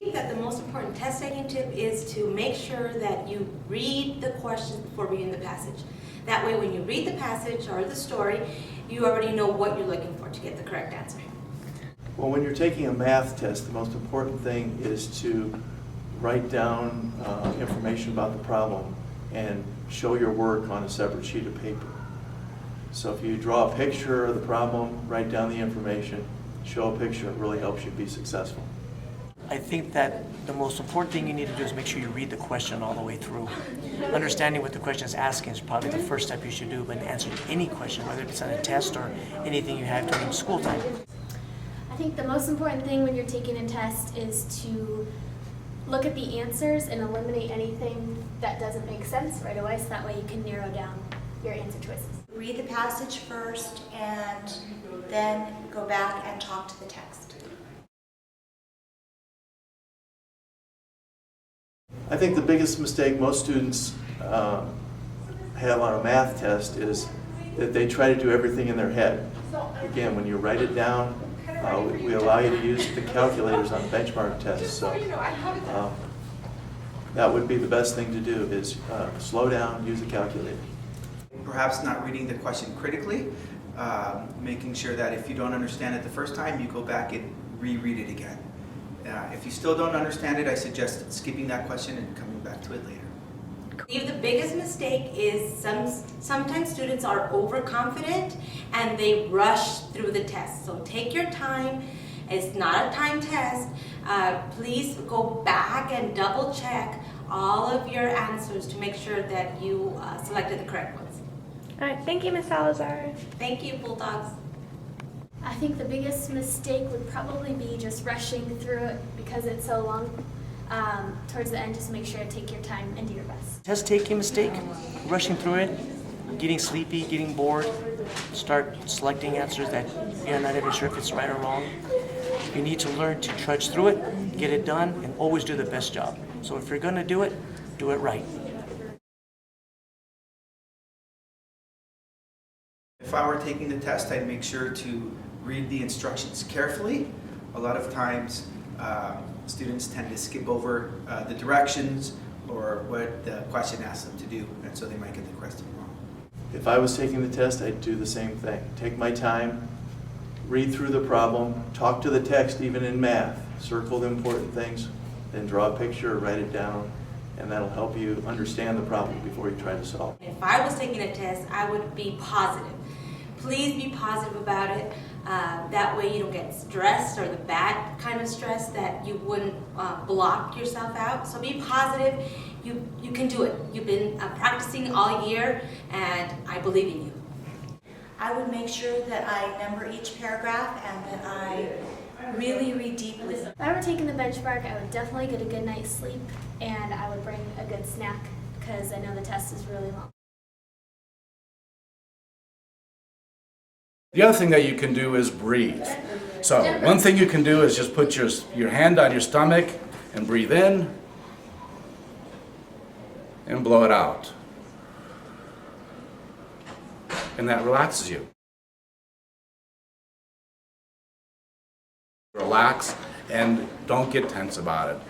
I think that the most important test taking tip is to make sure that you read the questions before reading the passage. That way when you read the passage or the story, you already know what you're looking for to get the correct answer. Well, when you're taking a math test, the most important thing is to write down information about the problem and show your work on a separate sheet of paper. So if you draw a picture of the problem, write down the information, show a picture, it really helps you be successful. I think that the most important thing you need to do is make sure you read the question all the way through. Understanding what the question is asking is probably the first step you should do when answering any question, whether it's on a test or anything you have during school time. I think the most important thing when you're taking a test is to look at the answers and eliminate anything that doesn't make sense right away, so that way you can narrow down your answer choices. Read the passage first and then go back and talk to the text. I think the biggest mistake most students have on a math test is that they try to do everything in their head. Again, when you write it down, we allow you to use the calculators on benchmark tests. So that would be the best thing to do is slow down, use a calculator. Perhaps not reading the question critically, making sure that if you don't understand it the first time, you go back and reread it again. If you still don't understand it, I suggest skipping that question and coming back to it later. I believe the biggest mistake is sometimes students are overconfident and they rush through the test. So take your time. It's not a time test. Please go back and double check all of your answers to make sure that you selected the correct ones. All right, thank you, Ms. Salazar. Thank you, Bulldogs. I think the biggest mistake would probably be just rushing through it because it's so long. Towards the end, just make sure to take your time and do your best. Test taking mistake, rushing through it, getting sleepy, getting bored, start selecting answers that you're not even sure if it's right or wrong. You need to learn to trudge through it, get it done, and always do the best job. So if you're going to do it right. If I were taking the test, I'd make sure to read the instructions carefully. A lot of times, students tend to skip over the directions or what the question asks them to do, and so they might get the question wrong. If I was taking the test, I'd do the same thing. Take my time, read through the problem, talk to the text even in math, circle the important things, then draw a picture or write it down, and that'll help you understand the problem before you try to solve it. If I was taking a test, I would be positive. Please be positive about it. That way you don't get stressed or the bad kind of stress that you wouldn't block yourself out. So be positive. You can do it. You've been practicing all year, and I believe in you. I would make sure that I number each paragraph and that I really read deeply. If I were taking the benchmark, I would definitely get a good night's sleep, and I would bring a good snack because I know the test is really long. The other thing that you can do is breathe. So one thing you can do is just put your hand on your stomach and breathe in and blow it out. And that relaxes you. Relax and don't get tense about it.